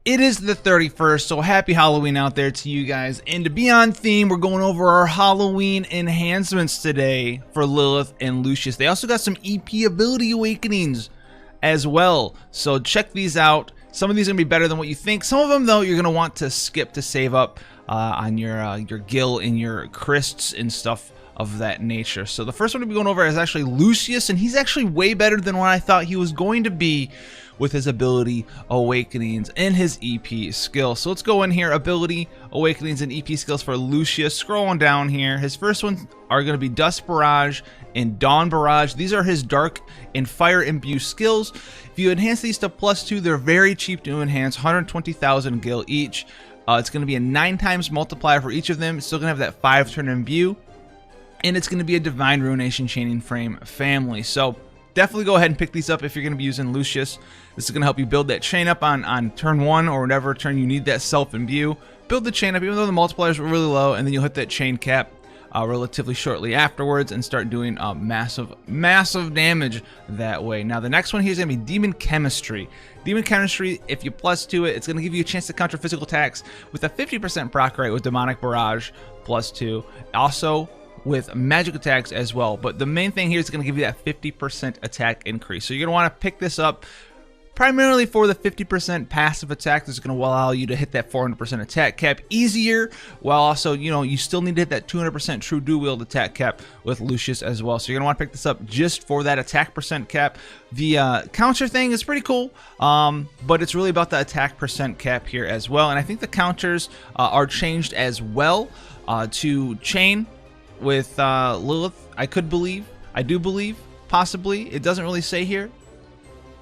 It is the 31st, so happy Halloween out there to you guys. And to be on theme, we're going over our Halloween enhancements today for Lilith and Lucius. They also got some EP ability awakenings as well, so check these out. Some of these are going to be better than what you think. Some of them, though, you're going to want to skip to save up on your gil and your Christs and stuff of that nature. So the first one to be going over is actually Lucius, and he's actually way better than what I thought he was going to be with his ability awakenings and his EP skill. So let's go in here, ability awakenings and EP skills for Lucius. Scrolling down here, his first ones are going to be Dust Barrage and Dawn Barrage. These are his dark and fire imbue skills. If you enhance these to +2, they're very cheap to enhance, 120,000 gil each. It's going to be a 9 times multiplier for each of them. It's still going to have that 5-turn imbue, and it's going to be a Divine Ruination Chaining Frame family. So definitely go ahead and pick these up if you're going to be using Lucius. This is going to help you build that chain up on turn 1 or whatever turn you need that self-imbue. Build the chain up even though the multipliers are really low, and then you'll hit that chain cap relatively shortly afterwards and start doing massive damage that way. Now the next one here is going to be Demon Chemistry. Demon Chemistry, if you +2 it, it's going to give you a chance to counter physical attacks with a 50% proc rate with Mnemonic Mirage +2. Also with magic attacks as well, but the main thing here is going to give you that 50% attack increase. So you're going to want to pick this up primarily for the 50% passive attack. This is going to allow you to hit that 400% attack cap easier, while also, you know, you still need to hit that 200% true dual wield attack cap with Lucius as well. So you're going to want to pick this up just for that attack percent cap. The counter thing is pretty cool, but it's really about the attack percent cap here as well. And I think the counters are changed as well to chain with Lilith. I do believe, possibly. It doesn't really say here.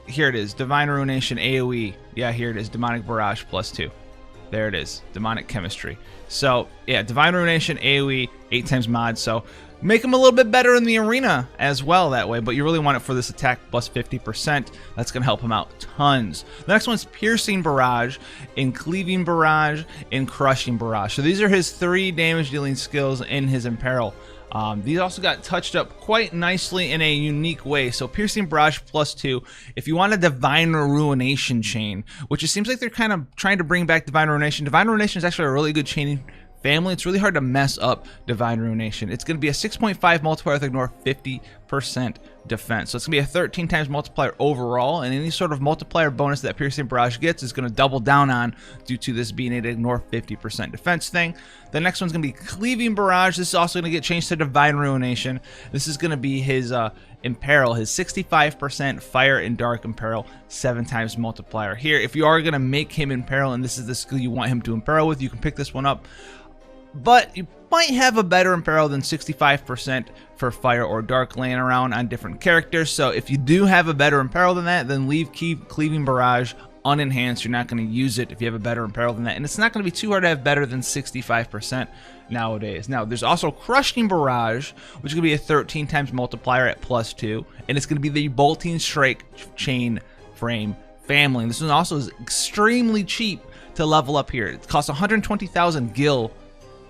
Here it is, Divine Ruination AoE. Yeah, here it is, Demonic Barrage +2. There it is, Demonic Chemistry. So yeah, Divine Ruination AoE, 8 times mod. So make them a little bit better in the arena as well that way, but you really want it for this attack +50%. That's going to help him out tons. The next one's Piercing Barrage, and Cleaving Barrage, and Crushing Barrage. So these are his 3 damage dealing skills in his Imperil. These also got touched up quite nicely in a unique way. So Piercing Barrage +2, if you want a Divine Ruination chain, which it seems like they're kind of trying to bring back Divine Ruination. Divine Ruination is actually a really good chaining family. It's really hard to mess up Divine Ruination. It's going to be a 6.5 multiplier to ignore 50% defense. So it's going to be a 13 times multiplier overall, and any sort of multiplier bonus that Piercing Barrage gets is going to double down on due to this being a to ignore 50% defense thing. The next one's going to be Cleaving Barrage. This is also going to get changed to Divine Ruination. This is going to be his Imperil, his 65% fire and dark Imperil, 7 times multiplier. Here, if you are going to make him Imperil and this is the skill you want him to Imperil with, you can pick this one up. But you might have a better Imperil than 65% for fire or dark laying around on different characters. So if you do have a better Imperil than that, then leave Cleaving Barrage unenhanced. You're not going to use it if you have a better Imperil than that. And it's not going to be too hard to have better than 65% nowadays. Now, there's also Crushing Barrage, which is going to be a 13 times multiplier at +2. And it's going to be the Bolting Strike Chain Frame family. And this one also is extremely cheap to level up here. It costs 120,000 gil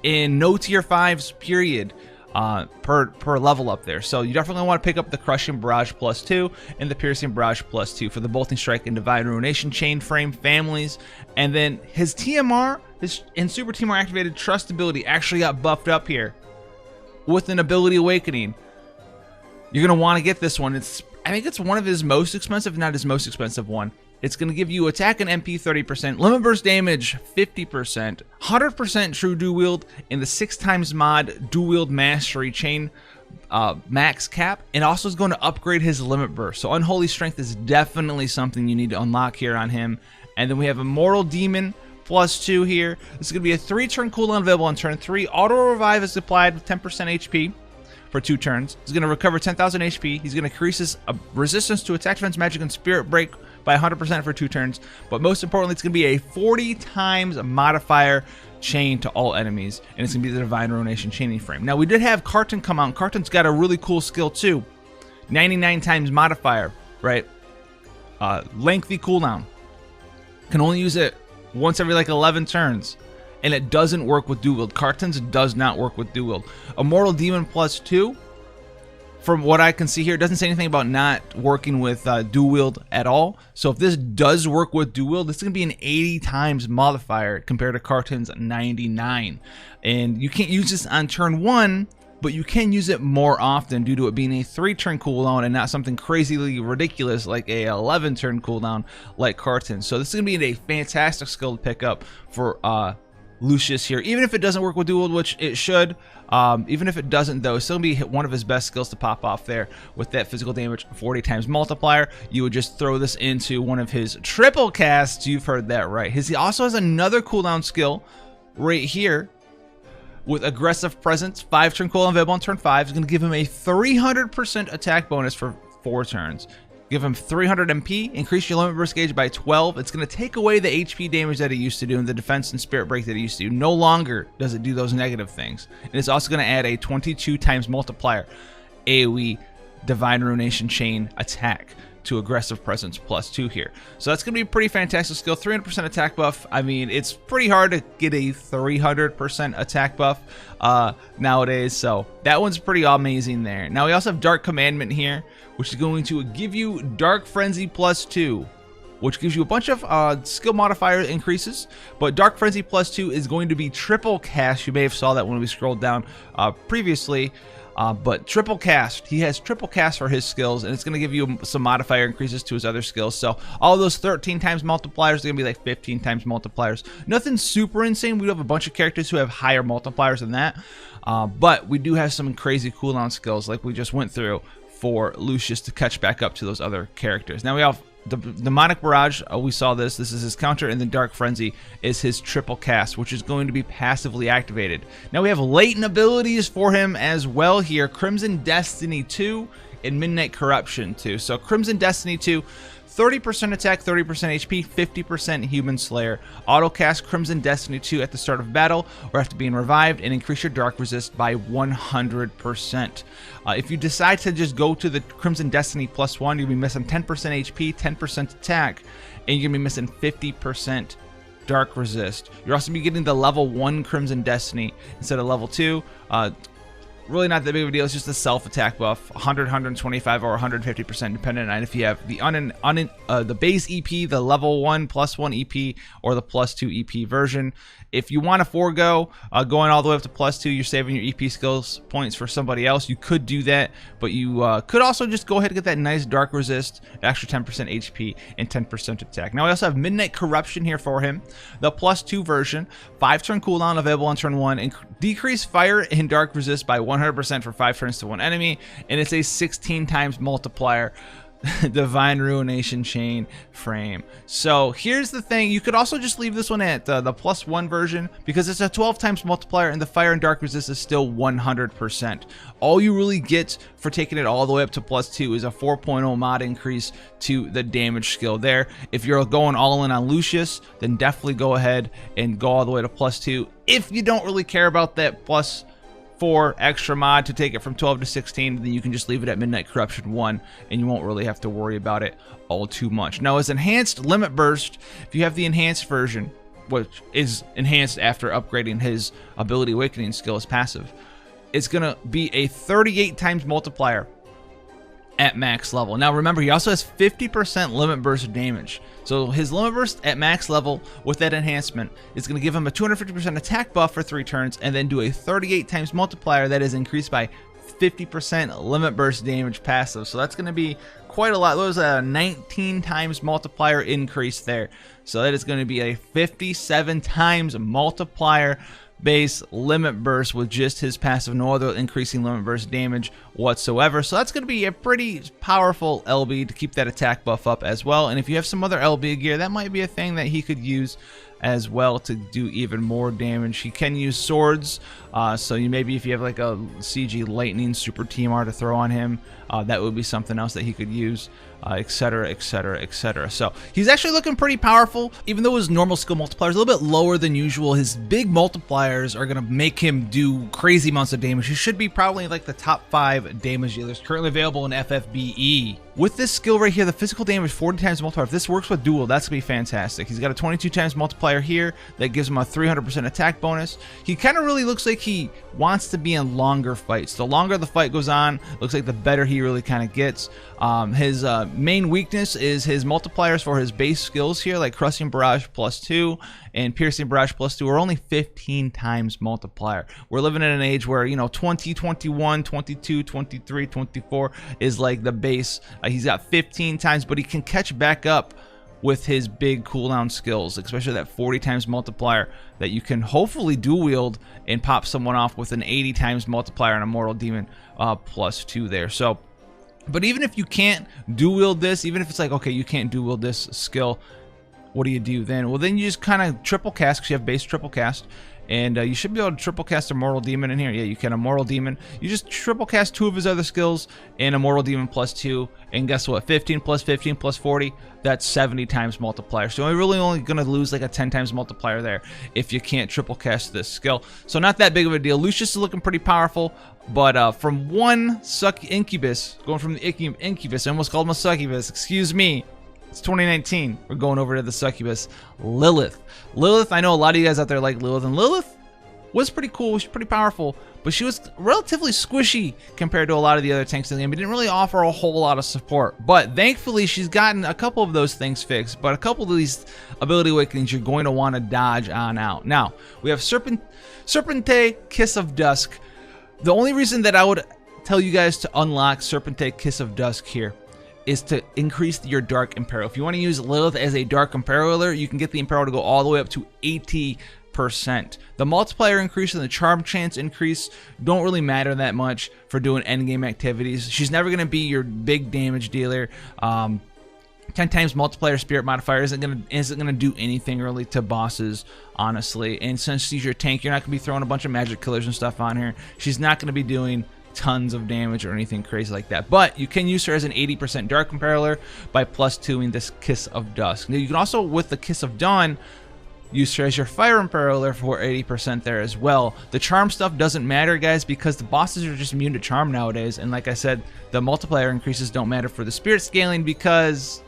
in no tier 5s period per level up there. So you definitely want to pick up the Crushing Barrage +2 and the Piercing Barrage +2 for the Bolting Strike and Divine Ruination Chain Frame families. And then his TMR, his Super TMR activated Trust ability actually got buffed up here with an ability awakening. You're going to want to get this one. I think it's one of his most expensive, not his most expensive one. It's going to give you attack and MP 30%, limit burst damage 50%, 100% true dual wield, and the 6 times mod dual wield mastery chain max cap, and also is going to upgrade his limit burst. So Unholy Strength is definitely something you need to unlock here on him. And then we have Immortal Demon +2 here. This is going to be a 3-turn cooldown available on turn 3. Auto revive is applied with 10% HP. For 2 turns. He's going to recover 10,000 HP. He's going to increase his resistance to attack, defense, magic, and spirit break by 100% for 2 turns. But most importantly, it's going to be a 40 times modifier chain to all enemies. And it's going to be the Divine Ruination Chaining Frame. Now, we did have Carton come out. Carton's got a really cool skill too. 99 times modifier, right? Lengthy cooldown. Can only use it once every like 11 turns. And it doesn't work with dual wield. Cartons does not work with dual wield. Immortal Demon +2, from what I can see here, it doesn't say anything about not working with dual wield at all. So if this does work with dual wield, it's going to be an 80 times modifier compared to Carton's 99. And you can't use this on turn 1, but you can use it more often due to it being a 3-turn cooldown and not something crazily ridiculous like a 11-turn cooldown like Carton. So this is going to be a fantastic skill to pick up for Lucius here, even if it doesn't work with dual, which it should. Even if it doesn't though, it's still gonna be one of his best skills to pop off there with that physical damage 40 times multiplier. You would just throw this into one of his triple casts. You've heard that right. He also has another cooldown skill right here with Aggressive Presence, 5-turn cooldown available on turn 5. It's gonna give him a 300% attack bonus for 4 turns. Give him 300 MP, increase your limit burst gauge by 12. It's going to take away the HP damage that it used to do and the defense and spirit break that it used to do. No longer does it do those negative things. And it's also going to add a 22 times multiplier AoE Divine Ruination Chain attack to Aggressive Presence +2 here. So that's going to be a pretty fantastic skill. 300% attack buff. I mean, it's pretty hard to get a 300% attack buff nowadays. So that one's pretty amazing there. Now we also have Dark Commandment here, which is going to give you Dark Frenzy +2, which gives you a bunch of skill modifier increases. But Dark Frenzy +2 is going to be triple cast. You may have saw that when we scrolled down previously. But triple cast, he has triple cast for his skills, and it's going to give you some modifier increases to his other skills. So all those 13 times multipliers are going to be like 15 times multipliers. Nothing super insane. We do have a bunch of characters who have higher multipliers than that, but we do have some crazy cooldown skills like we just went through for Lucius to catch back up to those other characters. Now we have the Mnemonic Mirage. We saw this. This is his counter, and then Dark Frenzy is his triple cast, which is going to be passively activated. Now we have Latent Abilities for him as well here. Crimson Destiny 2 and Midnight Corruption 2. So Crimson Destiny 2, 30% attack, 30% HP, 50% Human Slayer. Autocast Crimson Destiny 2 at the start of battle or after being revived, and increase your Dark Resist by 100%. If you decide to just go to the Crimson Destiny +1, you'll be missing 10% HP, 10% attack, and you're going to be missing 50% Dark Resist. You're also going to be getting the level 1 Crimson Destiny instead of level 2. Really not that big of a deal. It's just a self-attack buff, 100, 125, or 150%, depending on if you have the base EP, the level 1 +1 EP, or the +2 EP version. If you want to forego going all the way up to +2, you're saving your EP skills points for somebody else. You could do that, but you could also just go ahead and get that nice Dark Resist, extra 10% HP, and 10% attack. Now we also have Midnight Corruption here for him, the +2 version, 5-turn cooldown available on turn 1, and decrease fire and Dark Resist by 100% for 5 turns to 1 enemy, and it's a 16 times multiplier Divine Ruination Chain frame. So here's the thing, you could also just leave this one at the +1 version because it's a 12 times multiplier, and the fire and Dark Resist is still 100%. All you really get for taking it all the way up to +2 is a 4.0 mod increase to the damage skill there. If you're going all in on Lucius, then definitely go ahead and go all the way to +2. If you don't really care about that +4 extra mod to take it from 12 to 16, then you can just leave it at Midnight Corruption 1, and you won't really have to worry about it all too much. Now, as Enhanced Limit Burst, if you have the enhanced version, which is enhanced after upgrading his Ability Awakening skill as passive, it's going to be a 38 times multiplier at max level. Now remember, he also has 50% limit burst damage. So his limit burst at max level with that enhancement is going to give him a 250% attack buff for 3 turns, and then do a 38 times multiplier that is increased by 50% limit burst damage passive. So that's going to be quite a lot. There's a 19 times multiplier increase there. So that is going to be a 57 times multiplier base limit burst with just his passive, no other increasing limit burst damage whatsoever. So that's going to be a pretty powerful LB to keep that attack buff up as well. And if you have some other LB gear, that might be a thing that he could use as well to do even more damage. He can use swords, so maybe if you have like a CG Lightning Super TMR to throw on him, that would be something else that he could use, etc, etc, etc. So he's actually looking pretty powerful. Even though his normal skill multiplier is a little bit lower than usual, his big multipliers are going to make him do crazy amounts of damage. He should be probably like the top 5 damage dealers currently available in FFBE. With this skill right here, the physical damage 40 times multiplier, if this works with dual, that's going to be fantastic. He's got a 22 times multiplier multiplier here that gives him a 300% attack bonus. He kind of really looks like he wants to be in longer fights. The longer the fight goes on, looks like the better he really kind of gets. His main weakness is his multipliers for his base skills here, like Crushing Barrage +2 and Piercing Barrage +2 are only 15 times multiplier. We're living in an age where, you know, 20, 21, 22, 23, 24 is like the base. He's got 15 times, but he can catch back up with his big cooldown skills, especially that 40 times multiplier that you can hopefully dual wield and pop someone off with an 80 times multiplier on a Mortal Demon +2 there. So, but even if you can't dual wield this, even if it's like, okay, you can't dual wield this skill, what do you do then? Well, then you just kind of triple cast, because you have base triple cast. And you should be able to triple cast a Mortal Demon in here. Yeah, you can. A Mortal Demon. You just triple cast 2 of his other skills and a Mortal Demon +2. And guess what? 15 plus 15 plus 40, that's 70 times multiplier. So you're really only going to lose like a 10 times multiplier there if you can't triple cast this skill. So not that big of a deal. Lucius is looking pretty powerful. But from one incubus, going from the incubus, I almost called him a succubus, excuse me. It's 2019. We're going over to the succubus, Lilith. Lilith, I know a lot of you guys out there like Lilith, and Lilith was pretty cool. She's pretty powerful, but she was relatively squishy compared to a lot of the other tanks in the game. It didn't really offer a whole lot of support, but thankfully she's gotten a couple of those things fixed. But a couple of these ability awakenings you're going to want to dodge on out. Now, we have Serpente, Kiss of Dusk. The only reason that I would tell you guys to unlock Serpente, Kiss of Dusk here is to increase your Dark Imperil. If you want to use Lilith as a Dark Imperiler, you can get the Imperil to go all the way up to 80%. The multiplier increase and the charm chance increase don't really matter that much for doing endgame activities. She's never going to be your big damage dealer. 10 times multiplier spirit modifier isn't gonna do anything really to bosses, honestly. And since she's your tank, you're not gonna be throwing a bunch of magic killers and stuff on her. She's not gonna be doing tons of damage or anything crazy like that, but you can use her as an 80% Dark Imperiler by +2ing this Kiss of Dusk. Now you can also, with the Kiss of Dawn, use her as your Fire Imperiler for 80% there as well. The charm stuff doesn't matter, guys, because the bosses are just immune to charm nowadays, and like I said, the multiplier increases don't matter for the spirit scaling because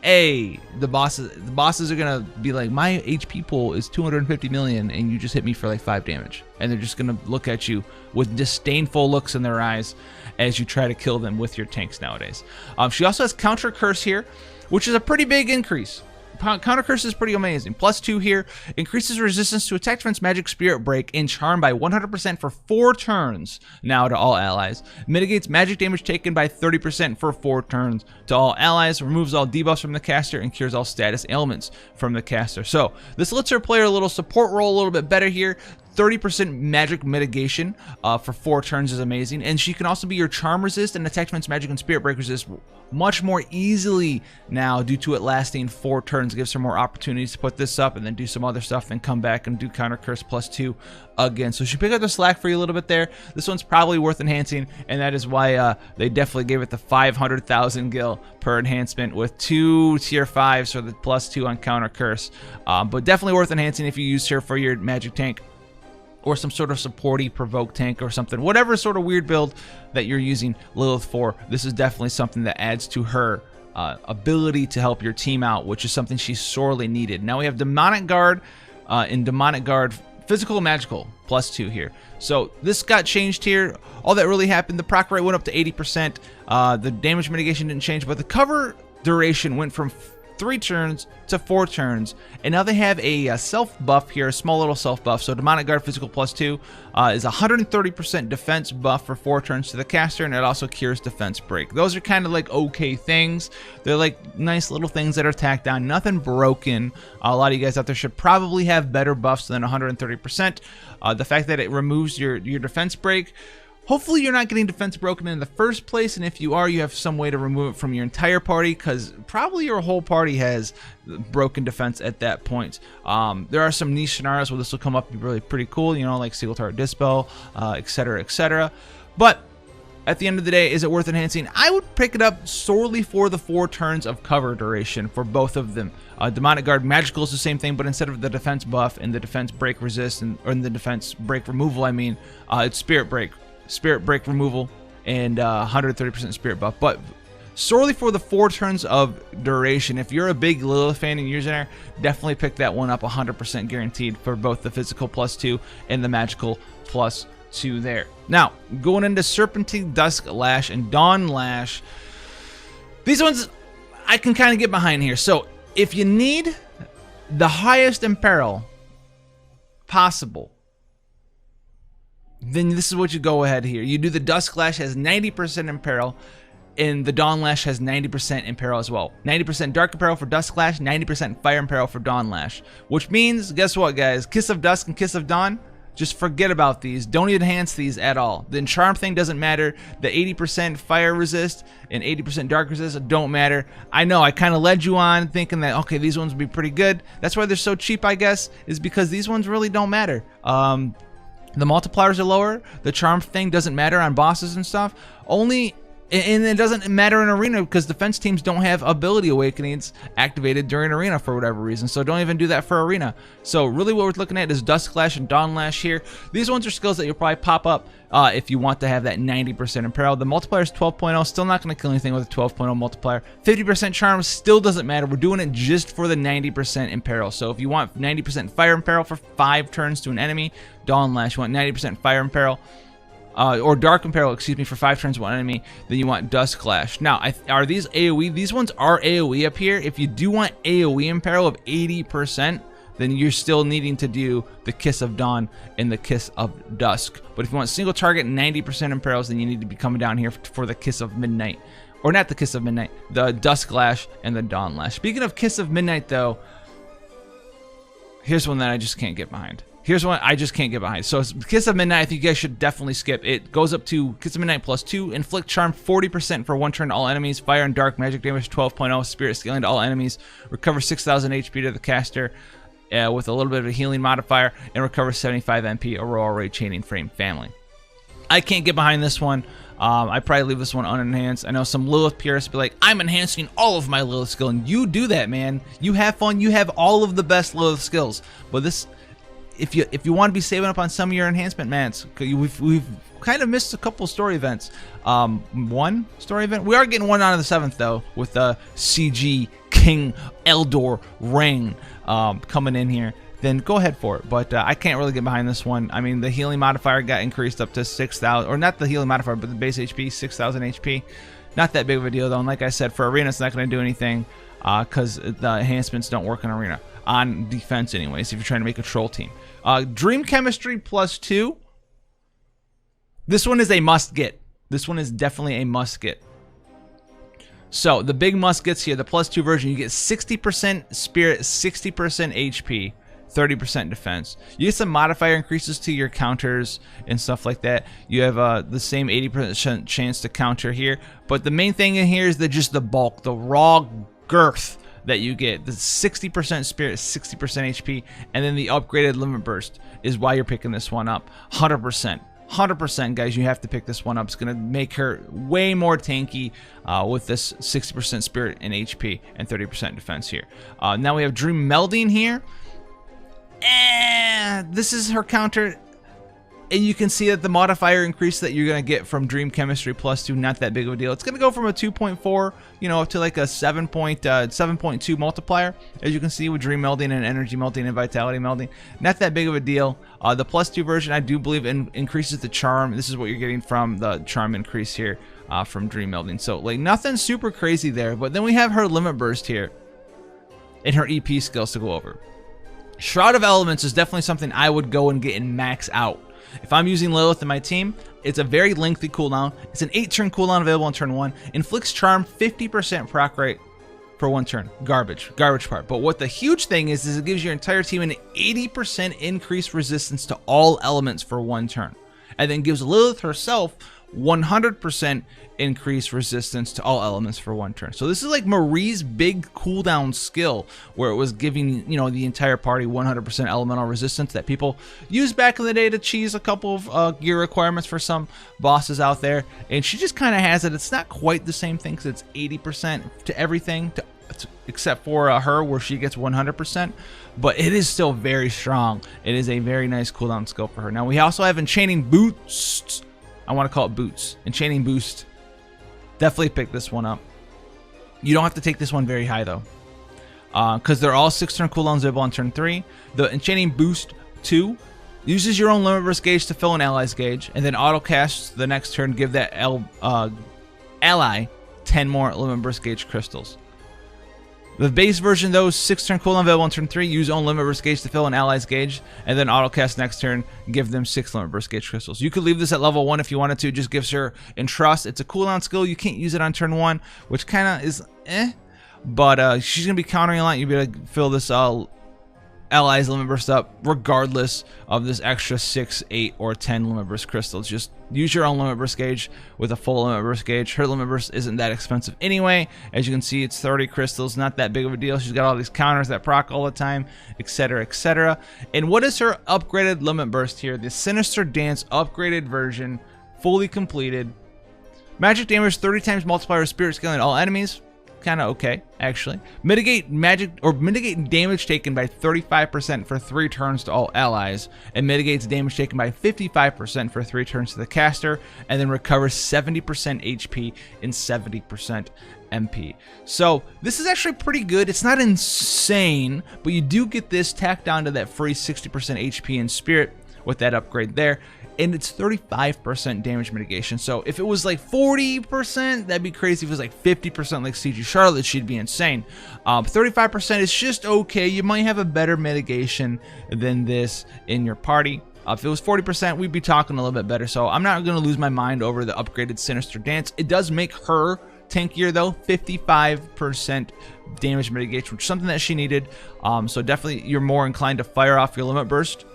the bosses are gonna be like, my HP pool is 250 million and you just hit me for like 5 damage, and they're just gonna look at you with disdainful looks in their eyes as you try to kill them with your tanks nowadays. She also has Counter Curse here, which is a pretty big increase. Counter Curse is pretty amazing. +2 here increases resistance to attack, defense, magic, spirit break, and charm by 100% for 4 turns now to all allies. Mitigates magic damage taken by 30% for 4 turns to all allies. Removes all debuffs from the caster and cures all status ailments from the caster. So this lets her play her little support role a little bit better here. 30% magic mitigation for 4 turns is amazing, and she can also be your charm resist and attack, defense, magic, and spirit break resist much more easily now due to it lasting 4 turns. It gives her more opportunities to put this up and then do some other stuff, then come back and do Counter Curse +2 again. So she picked up the slack for you a little bit there. This one's probably worth enhancing, and that is why they definitely gave it the 500,000 gil per enhancement with 2 tier 5s for the +2 on Counter Curse. But definitely worth enhancing if you use her for your magic tank or some sort of supporty provoke tank or something. Whatever sort of weird build that you're using Lilith for, this is definitely something that adds to her ability to help your team out, which is something she sorely needed. Now we have Demonic Guard and Demonic Guard Physical and Magical +2 here. So this got changed here. All that really happened, the proc rate went up to 80%. The damage mitigation didn't change, but the cover duration went from 3 turns to 4 turns, and now they have a self buff here, a small little self buff. So Demonic Guard Physical +2 is 130% defense buff for 4 turns to the caster, and it also cures defense break. Those are kind of like okay things. They're like nice little things that are tacked on, nothing broken. A lot of you guys out there should probably have better buffs than 130%. The fact that it removes your defense break, hopefully you're not getting defense broken in the first place, and if you are, you have some way to remove it from your entire party, because probably your whole party has broken defense at that point. There are some niche scenarios where this will come up and be really pretty cool, you know, like Single Target Dispel, etc., etc. But at the end of the day, is it worth enhancing? I would pick it up solely for the 4 turns of cover duration for both of them. Demonic Guard Magical is the same thing, but instead of the defense buff and the defense break resist, or the defense break removal, I mean, it's Spirit Break removal and 130% spirit buff. But solely for the 4 turns of duration. If you're a big Lilith fan and you're using her, definitely pick that one up, 100% guaranteed for both the physical +2 and the magical +2 there. Now, going into Serpentine, Dusk Lash, and Dawn Lash. These ones I can kind of get behind here. So if you need the highest imperil possible, then this is what you go ahead here. You do the Dusk Lash, has 90% imperil, and the Dawn Lash has 90% imperil as well. 90% Dark Imperil for Dusk Lash, 90% Fire Imperil for Dawn Lash. Which means, guess what, guys? Kiss of Dusk and Kiss of Dawn, just forget about these. Don't enhance these at all. The Charm thing doesn't matter. The 80% Fire Resist and 80% Dark Resist don't matter. I know, I kind of led you on thinking that, okay, these ones would be pretty good. That's why they're so cheap, I guess, is because these ones really don't matter. The multipliers are lower. The Charm thing doesn't matter on bosses and stuff. And it doesn't matter in Arena because defense teams don't have ability awakenings activated during Arena for whatever reason. So don't even do that for Arena. So really what we're looking at is Dusk Lash and Dawn Lash here. These ones are skills that you'll probably pop up if you want to have that 90% imperil. The multiplier is 12.0. Still not going to kill anything with a 12.0 multiplier. 50% Charm still doesn't matter. We're doing it just for the 90% imperil. So if you want 90% Fire Imperil for 5 turns to an enemy, Dawn Lash. You want 90% Fire Imperil. Or Dark Imperil, excuse me, for 5 turns one enemy, then you want Dusk Lash. Now, are these AoE? These ones are AoE up here. If you do want AoE Imperil of 80%, then you're still needing to do the Kiss of Dawn and the Kiss of Dusk. But if you want single target 90% Imperils, then you need to be coming down here for the Kiss of Midnight. Or not the Kiss of Midnight, the Dusk Lash and the Dawn Lash. Speaking of Kiss of Midnight, though, here's one that I just can't get behind. Here's one I just can't get behind. So Kiss of Midnight, I think you guys should definitely skip. It goes up to Kiss of Midnight +2, Inflict Charm 40% for 1 turn to all enemies, Fire and Dark Magic Damage 12.0, Spirit Scaling to all enemies, recover 6,000 HP to the caster with a little bit of a healing modifier, and recover 75 MP Aurora Ray Chaining Frame family. I can't get behind this one. I'd probably leave this one unenhanced. I know some Lilith purists be like, I'm enhancing all of my Lilith skill, and you do that, man. You have fun. You have all of the best Lilith skills, but this... If you want to be saving up on some of your enhancement mats, we've kind of missed a couple story events. One story event, we are getting one out of the 7th though, with the CG King Eldor Ring coming in here. Then go ahead for it. But I can't really get behind this one. I mean, the healing modifier got increased up to 6,000, or not the healing modifier, but the base HP, 6,000 HP. Not that big of a deal though. And like I said, for Arena, it's not going to do anything because the enhancements don't work in Arena. On defense anyways, if you're trying to make a troll team. Dream Chemistry +2. This one is a must get. This one is definitely a must get. So the big must gets here, the +2 version, you get 60% Spirit, 60% HP, 30% defense. You get some modifier increases to your counters and stuff like that. You have the same 80% chance to counter here. But the main thing in here is just the bulk, the raw girth that you get. The 60% Spirit, 60% HP, and then the upgraded Limit Burst is why you're picking this one up. 100%. 100%, guys, you have to pick this one up. It's going to make her way more tanky with this 60% Spirit and HP and 30% defense here. Now we have Dream Melding here. This is her counter. And you can see that the modifier increase that you're going to get from Dream Chemistry +2, not that big of a deal. It's going to go from a 2.4, up to like a 7.2 multiplier, as you can see with Dream Melding and Energy Melding and Vitality Melding. Not that big of a deal. The +2 version, I do believe, increases the Charm. This is what you're getting from the Charm increase here from Dream Melding. So, like, nothing super crazy there. But then we have her Limit Burst here and her EP skills to go over. Shroud of Elements is definitely something I would go and get and max out. If I'm using Lilith in my team, it's a very lengthy cooldown. It's an 8-turn cooldown available on turn 1. Inflicts Charm 50% proc rate for 1 turn. Garbage part. But what the huge thing is it gives your entire team an 80% increased resistance to all elements for 1 turn. And then gives Lilith herself 100% increased resistance to all elements for 1 turn. So this is like Marie's big cooldown skill, where it was giving the entire party 100% elemental resistance that people used back in the day to cheese a couple of gear requirements for some bosses out there. And she just kind of has it. It's not quite the same thing because it's 80% to everything, except for her, where she gets 100%. But it is still very strong. It is a very nice cooldown skill for her. Now we also have Enchanting Boots. I want to call it Boots. Enchanting Boost. Definitely pick this one up. You don't have to take this one very high though, because they're all 6-turn cooldowns available on turn 3. The Enchanting Boost 2 uses your own limit burst gauge to fill an ally's gauge, and then auto casts the next turn, give that ally 10 more limit burst gauge crystals. The base version, though, 6-turn cooldown available on turn 3, use own limit burst gauge to fill an ally's gauge, and then auto cast next turn, give them 6 limit burst gauge crystals. You could leave this at level 1 if you wanted to, it just gives her Entrust. It's a cooldown skill, you can't use it on turn 1, which kind of is but she's going to be countering a lot. You'll be able to fill this allies limit burst up regardless of this extra 6, 8, or 10 limit burst crystals. Just use your own limit burst gauge with a full limit burst gauge. Her limit burst isn't that expensive anyway. As you can see, it's 30 crystals, not that big of a deal. She's got all these counters that proc all the time, etc., etc. And what is her upgraded limit burst here? The Sinister Dance upgraded version, fully completed. Magic damage 30 times multiplier of spirit scaling all enemies. Kind of okay, actually. Mitigate damage taken by 35% for 3 turns to all allies, and mitigates damage taken by 55% for 3 turns to the caster, and then recovers 70% HP and 70% MP. So this is actually pretty good. It's not insane, but you do get this tacked on to that free 60% HP and spirit with that upgrade there. And it's 35% damage mitigation. So if it was like 40%, that'd be crazy. If it was like 50% like CG Charlotte, she'd be insane. 35% is just okay. You might have a better mitigation than this in your party. If it was 40%, we'd be talking a little bit better. So I'm not going to lose my mind over the upgraded Sinister Dance. It does make her tankier though, 55% damage mitigation, which is something that she needed. So definitely you're more inclined to fire off your limit burst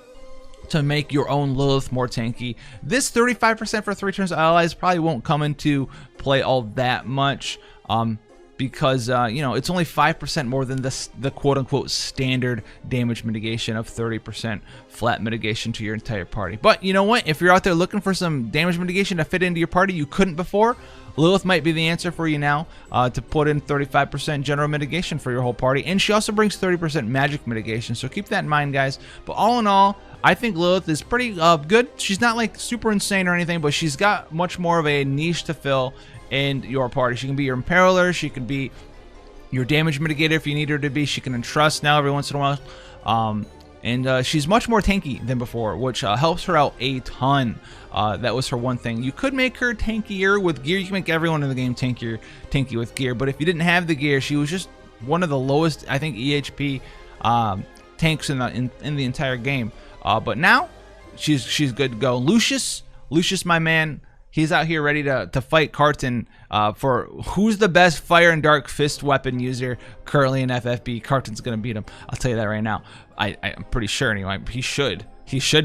to make your own Lilith more tanky. This 35% for 3 turns of allies probably won't come into play all that much because you know, it's only 5% more than the quote-unquote standard damage mitigation of 30% flat mitigation to your entire party. But you know what? If you're out there looking for some damage mitigation to fit into your party you couldn't before, Lilith might be the answer for you now to put in 35% general mitigation for your whole party. And she also brings 30% magic mitigation, so keep that in mind, guys. But all in all, I think Lilith is pretty good. She's not like super insane or anything, but she's got much more of a niche to fill in your party. She can be your Imperiler, she can be your damage mitigator if you need her to be. She can entrust now every once in a while. And she's much more tanky than before, which helps her out a ton. That was her one thing. You could make her tankier with gear. You can make everyone in the game tanky with gear. But if you didn't have the gear, she was just one of the lowest, I think, EHP tanks in the entire game. But now she's good to go. Lucius, my man. He's out here ready to fight Carton for who's the best Fire and Dark Fist weapon user currently in FFBE. Carton's going to beat him. I'll tell you that right now. I'm pretty sure anyway. He should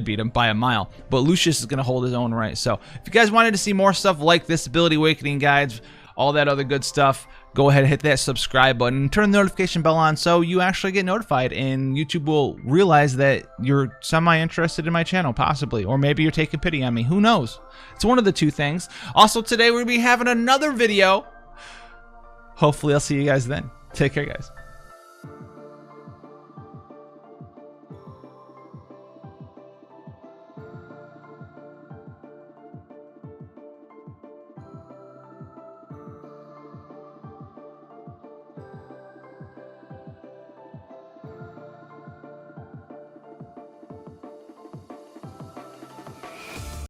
beat him by a mile. But Lucius is going to hold his own right. So if you guys wanted to see more stuff like this, ability awakening guides, all that other good stuff, go ahead and hit that subscribe button and turn the notification bell on so you actually get notified and YouTube will realize that you're semi-interested in my channel, possibly. Or maybe you're taking pity on me. Who knows? It's one of the two things. Also, today we're going to be having another video. Hopefully, I'll see you guys then. Take care, guys.